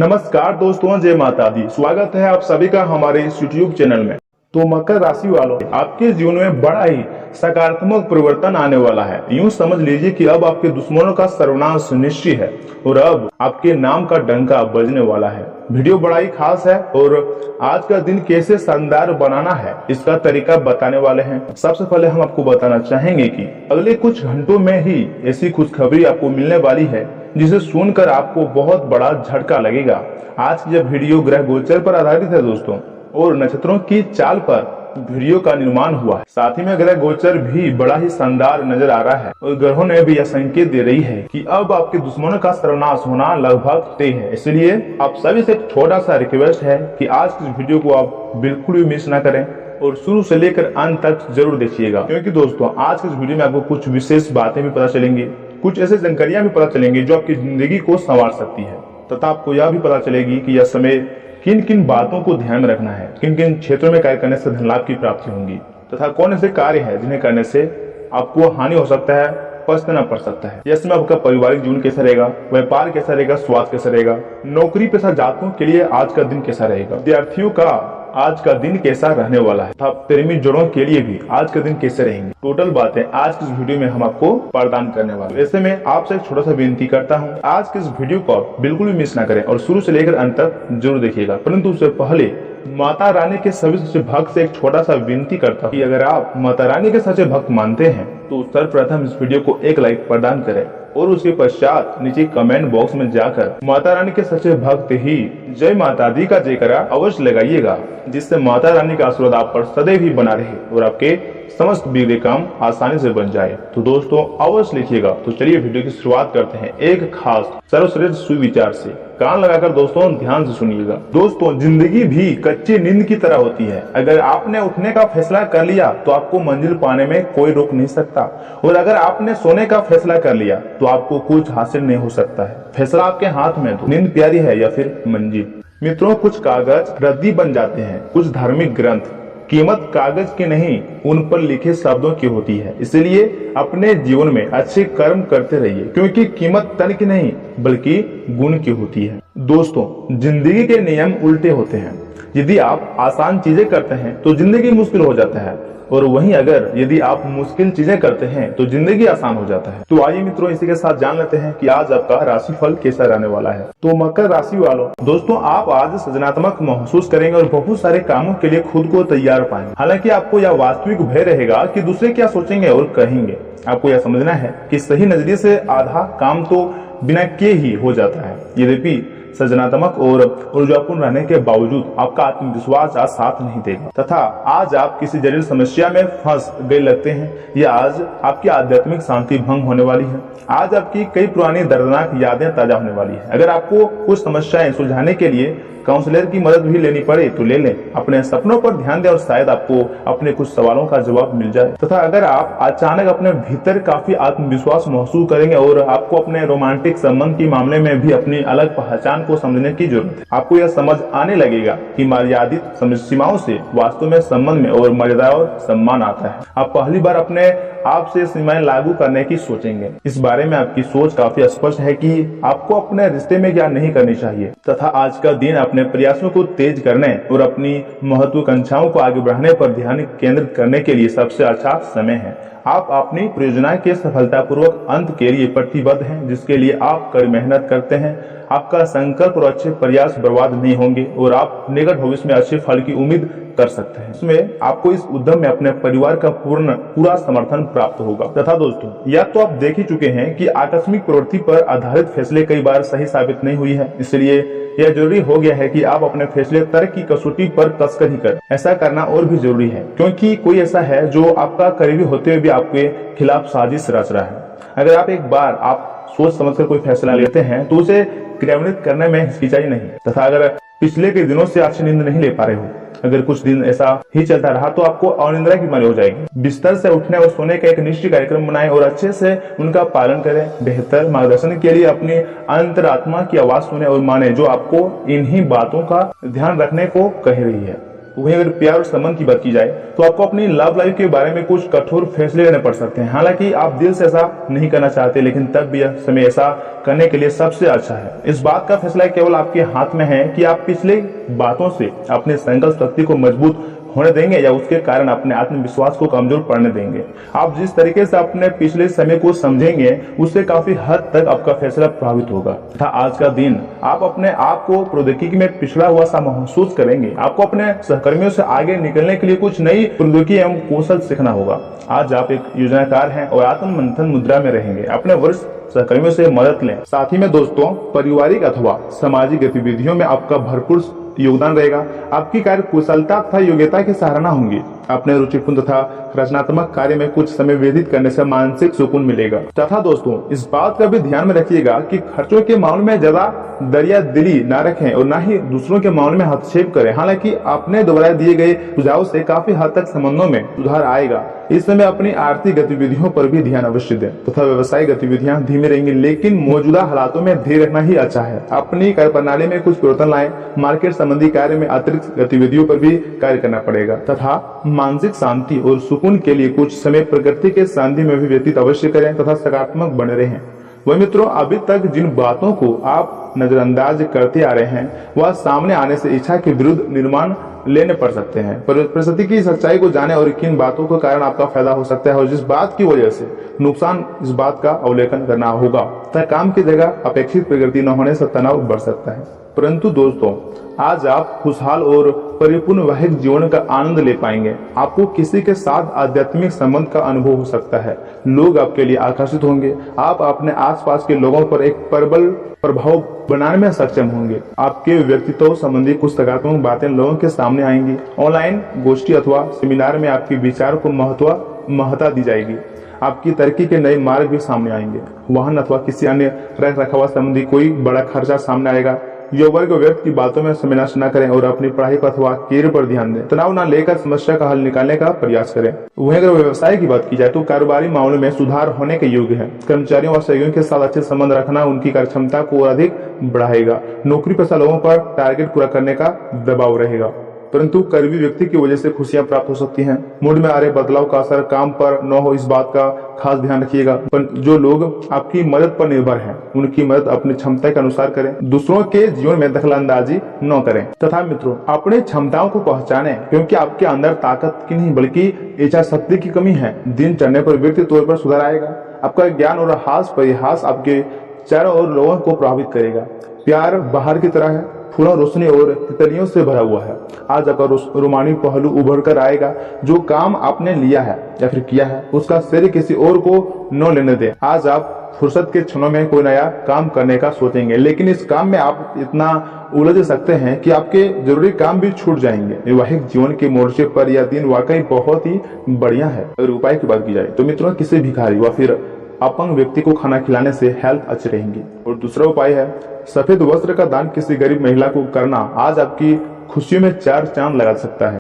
नमस्कार दोस्तों, जय माता दी। स्वागत है आप सभी का हमारे इस YouTube चैनल में। तो मकर राशि वालों, आपके जीवन में बड़ा ही सकारात्मक परिवर्तन आने वाला है। यूं समझ लीजिए कि अब आपके दुश्मनों का सर्वनाश निश्चित है और अब आपके नाम का डंका बजने वाला है। वीडियो बड़ा ही खास है और आज का दिन कैसे शानदार बनाना है इसका तरीका बताने वाले हैं। सबसे पहले हम आपको बताना चाहेंगे कि अगले कुछ घंटों में ही ऐसी खुशखबरी आपको मिलने वाली है जिसे सुनकर आपको बहुत बड़ा झटका लगेगा। आज की यह वीडियो ग्रह गोचर पर आधारित है दोस्तों, और नक्षत्रों की चाल पर वीडियो का निर्माण हुआ है। साथ ही में ग्रह गोचर भी बड़ा ही शानदार नजर आ रहा है और ग्रहों ने भी यह संकेत दे रही है कि अब आपके दुश्मनों का सर्वनाश होना लगभग तय है। इसलिए आप सभी से एक छोटा सा रिक्वेस्ट है कि आज की वीडियो को आप बिल्कुल भी मिस ना करें और शुरू से लेकर अंत तक जरूर देखिएगा, क्योंकि दोस्तों आज की इस वीडियो में आपको कुछ विशेष बातें भी पता चलेंगी, कुछ ऐसी जानकारियां भी पता चलेंगी जो आपकी जिंदगी को संवार सकती है, तथा आपको यह भी पता चलेगी कि यह समय किन किन बातों को ध्यान में रखना है, किन किन क्षेत्रों में कार्य करने से धन लाभ की प्राप्ति होगी, तथा कौन ऐसे कार्य है जिन्हें करने से आपको हानि हो सकता है, पछताना पड़ सकता है। यह समय आपका पारिवारिक जीवन कैसा रहेगा, व्यापार कैसा रहेगा, स्वास्थ्य कैसा रहेगा, नौकरी पेशा जातकों के लिए आज का दिन कैसा रहेगा, विद्यार्थियों का आज का दिन कैसा रहने वाला है, प्रेमी जोड़ों के लिए भी आज का दिन कैसे रहेंगे। टोटल बातें आज की इस वीडियो में हम आपको प्रदान करने वाले हैं। ऐसे में आपसे एक छोटा सा विनती करता हूं, आज की इस वीडियो को बिल्कुल भी मिस ना करें और शुरू से लेकर अंत तक जरूर देखिएगा। परंतु उससे पहले माता रानी के सभी सच्चे भक्त से एक छोटा सा विनती करता हूं कि अगर आप माता रानी के सच्चे भक्त मानते हैं तो सर्वप्रथम इस वीडियो को एक लाइक प्रदान करें और उसके पश्चात नीचे कमेंट बॉक्स में जाकर माता रानी के सच्चे भक्त ही जय माता दी का जयकारा अवश्य लगाइएगा, जिससे माता रानी का आशीर्वाद आप पर सदैव ही बना रहे और आपके समस्त बिगड़े काम आसानी से बन जाए। तो दोस्तों अवश्य लिखिएगा। तो चलिए वीडियो की शुरुआत करते हैं एक खास सर्वश्रेष्ठ सुविचार से। कान लगाकर दोस्तों ध्यान से सुनिएगा। दोस्तों, जिंदगी भी कच्ची नींद की तरह होती है। अगर आपने उठने का फैसला कर लिया तो आपको मंजिल पाने में कोई रोक नहीं सकता, और अगर आपने सोने का फैसला कर लिया तो आपको कुछ हासिल नहीं हो सकता है। फैसला आपके हाथ में, तो नींद प्यारी है या फिर मंजिल। मित्रों, कुछ कागज रद्दी बन जाते हैं, कुछ धार्मिक ग्रंथ कीमत कागज की नहीं उन पर लिखे शब्दों की होती है। इसलिए अपने जीवन में अच्छे कर्म करते रहिए, क्योंकि कीमत तन की नहीं बल्कि गुण की होती है। दोस्तों, जिंदगी के नियम उल्टे होते हैं। यदि आप आसान चीजें करते हैं तो जिंदगी मुश्किल हो जाता है, और वहीं अगर यदि आप मुश्किल चीजें करते हैं तो जिंदगी आसान हो जाता है। तो आइए मित्रों, इसी के साथ जान लेते हैं कि आज आपका राशिफल कैसा रहने वाला है। तो मकर राशि वालों, दोस्तों आप आज सृजनात्मक महसूस करेंगे और बहुत सारे कामों के लिए खुद को तैयार पाएंगे। हालांकि आपको यह वास्तविक भय रहेगा कि दूसरे क्या सोचेंगे और कहेंगे। आपको यह समझना है कि सही नजरिए से आधा काम तो बिना किए ही हो जाता है। यद्यपि सृजनात्मक और ऊर्जापूर्ण रहने के बावजूद आपका आत्मविश्वास आज साथ नहीं देगा, तथा आज आप किसी जटिल समस्या में फंस गए लगते हैं, या आज आपकी आध्यात्मिक शांति भंग होने वाली है। आज आपकी कई पुरानी दर्दनाक यादें ताजा होने वाली है। अगर आपको कुछ समस्याएं सुलझाने के लिए काउंसलर की मदद भी लेनी पड़े तो ले लें। अपने सपनों पर ध्यान दें और शायद आपको अपने कुछ सवालों का जवाब मिल जाए। तथा अगर आप अचानक अपने भीतर काफी आत्मविश्वास महसूस करेंगे और आपको अपने रोमांटिक संबंध के मामले में भी अपनी अलग पहचान को समझने की जरूरत है। आपको यह समझ आने लगेगा कि मर्यादित सीमाओं से वास्तव में संबंध में और मर्यादा और सम्मान आता है। आप पहली बार अपने आप से सीमाएं लागू करने की सोचेंगे। इस बारे में आपकी सोच काफी स्पष्ट है कि आपको अपने रिश्ते में क्या नहीं करनी चाहिए, तथा आज का दिन अपने प्रयासों को तेज करने और अपनी महत्वाकांक्षाओं को आगे बढ़ाने पर ध्यान केंद्रित करने के लिए सबसे अच्छा समय है। आप अपनी परियोजना के सफलतापूर्वक अंत के लिए प्रतिबद्ध हैं, जिसके लिए आप कड़ी मेहनत करते हैं। आपका संकल्प और अच्छे प्रयास बर्बाद नहीं होंगे और आप निकट भविष्य में अच्छे फल की उम्मीद कर सकते हैं। इसमें आपको इस उद्यम में अपने परिवार का पूरा समर्थन प्राप्त होगा। तथा दोस्तों, या तो आप देख ही चुके हैं कि आकस्मिक प्रवृत्ति पर आधारित फैसले कई बार सही साबित नहीं हुई है। इसलिए यह जरूरी हो गया है कि आप अपने फैसले तर्क की कसौटी पर कसकर ही करें। ऐसा करना और भी जरूरी है, क्योंकि कोई ऐसा है जो आपका करीबी होते हुए भी आपके खिलाफ साजिश रच रहा है। अगर आप एक बार आप सोच समझकर कोई फैसला लेते हैं तो उसे क्रियान्वित करने में हिचकिचाई नहीं। तथा अगर पिछले के दिनों से अच्छी नींद नहीं ले पा रहे हो, अगर कुछ दिन ऐसा ही चलता रहा तो आपको अनिद्रा की बीमारी हो जाएगी। बिस्तर से उठने और सोने का एक निश्चित कार्यक्रम बनाएं और अच्छे से उनका पालन करें। बेहतर मार्गदर्शन के लिए अपनी अंतरात्मा की आवाज सुने और माने, जो आपको इन्हीं बातों का ध्यान रखने को कह रही है। वहीं अगर प्यार और संबंध की बात की जाए तो आपको अपनी लव लाइफ के बारे में कुछ कठोर फैसले लेने पड़ सकते हैं। हालांकि आप दिल से ऐसा नहीं करना चाहते, लेकिन तब भी यह समय ऐसा करने के लिए सबसे अच्छा है। इस बात का फैसला केवल आपके हाथ में है कि आप पिछले बातों से अपने संकल्प शक्ति को मजबूत होने देंगे या उसके कारण अपने आत्मविश्वास को कमजोर पड़ने देंगे। आप जिस तरीके से अपने पिछले समय को समझेंगे उससे काफी हद तक आपका फैसला प्रभावित होगा तथा आज का दिन आप अपने आप को प्रौद्योगिकी में पिछड़ा हुआ सा महसूस करेंगे। आपको अपने सहकर्मियों से आगे निकलने के लिए कुछ नई प्रौद्योगिकी एवं कौशल सीखना होगा। आज आप एक योजनाकार हैं और आत्म मंथन मुद्रा में रहेंगे। अपने वरिष्ठ सहकर्मियों से मदद लें। साथ ही में दोस्तों, पारिवारिक अथवा सामाजिक गतिविधियों में आपका भरपूर योगदान रहेगा। आपकी कार्य कुशलता तथा योग्यता की सराहना होंगी। अपने रुचिपूर्ण तथा रचनात्मक कार्य में कुछ समय व्यतीत करने से मानसिक सुकून मिलेगा। तथा दोस्तों, इस बात का भी ध्यान में रखिएगा कि खर्चों के मामले में ज्यादा दरिया दिली न रखें और न ही दूसरों के मामले में हस्तक्षेप करें। हालांकि अपने द्वारा दिए गए सुझाव से काफी हद तक संबंधों में सुधार आएगा। इस समय अपनी आर्थिक गतिविधियों पर भी ध्यान अवश्य दें तथा व्यवसायिक गतिविधियां धीमी रहेंगी, लेकिन मौजूदा हालातों में धीरे रखना ही अच्छा है। अपनी कार्य प्रणाली में कुछ परिवर्तन लाएं। मार्केट संबंधी कार्य में अतिरिक्त गतिविधियों पर भी कार्य करना पड़ेगा तथा मानसिक शांति और सुकून के लिए कुछ समय प्रकृति के सानिध्य में भी व्यतीत अवश्य करें तथा सकारात्मक बने रहें। वही मित्रों, अभी तक जिन बातों को आप नजरअंदाज करते आ रहे हैं वह सामने आने से इच्छा के विरुद्ध निर्माण लेने पड़ सकते हैं। परिस्थिति की सच्चाई को जाने और किन बातों के कारण आपका फायदा हो सकता है और जिस बात की वजह से नुकसान, इस बात का अवलोकन करना होगा तथा काम की जगह अपेक्षित प्रगति न होने से तनाव बढ़ सकता है। परंतु दोस्तों, आज आप खुशहाल और परिपूर्ण वैवाहिक जीवन का आनंद ले पाएंगे। आपको किसी के साथ आध्यात्मिक संबंध का अनुभव हो सकता है। लोग आपके लिए आकर्षित होंगे। आप अपने आसपास के लोगों पर एक प्रबल प्रभाव बनाने में सक्षम होंगे। आपके व्यक्तित्व संबंधी कुछ सकारात्मक बातें लोगों के सामने आएंगी। ऑनलाइन गोष्ठी अथवा सेमिनार में आपके विचार को महत्ता दी जाएगी। आपकी तरक्की के नए मार्ग भी सामने आएंगे। वाहन अथवा किसी अन्य रख रखाव संबंधी कोई बड़ा खर्चा सामने आएगा। युवा वर्ग व्यक्ति की बातों में समय नष्ट न करें और अपनी पढ़ाई पर अथवा कैरियर पर ध्यान दें। तनाव न लेकर समस्या का हल निकालने का प्रयास करें। वहीं अगर व्यवसाय की बात की जाए तो कारोबारी मामलों में सुधार होने के योग्य है। कर्मचारियों व सहयोगियों के साथ अच्छे संबंध रखना उनकी कार्य क्षमता को अधिक बढ़ाएगा। नौकरी पेशा लोगों पर टारगेट पूरा करने का दबाव रहेगा, परंतु करीबी व्यक्ति की वजह से खुशियां प्राप्त हो सकती हैं। मूड में आ रहे बदलाव का असर काम पर न हो, इस बात का खास ध्यान रखिएगा। पर जो लोग आपकी मदद पर निर्भर हैं उनकी मदद अपनी क्षमता के अनुसार करें। दूसरों के जीवन में दखलंदाजी न करें तथा मित्रों, अपनी क्षमताओं को पहचानें, क्योंकि आपके अंदर ताकत की नहीं बल्कि इच्छा शक्ति की कमी है। दिन चढ़ने पर व्यक्ति तौर पर सुधार आएगा। आपका ज्ञान और हास परिहास आपके चारों ओर लोगों को प्रभावित करेगा। प्यार बाहर की तरह है, फूलों, रोशनी और तितलियों से भरा हुआ है। आज आपका रोमांटिक पहलू उभर कर आएगा। जो काम आपने लिया है या फिर किया है उसका श्रेय किसी और को न लेने दें। आज आप फुर्सत के क्षणों में कोई नया काम करने का सोचेंगे, लेकिन इस काम में आप इतना उलझ सकते हैं कि आपके जरूरी काम भी छूट जाएंगे। वैवाहिक जीवन के मोर्चे पर यह दिन वाकई बहुत ही बढ़िया है। अगर उपाय की बात की जाए तो मित्रों, किसी भिखारी व फिर अपंग व्यक्ति को खाना खिलाने से हेल्थ अच्छी रहेंगी। और दूसरा उपाय है सफेद वस्त्र का दान किसी गरीब महिला को करना। आज आपकी खुशियों में चार चांद लगा सकता है।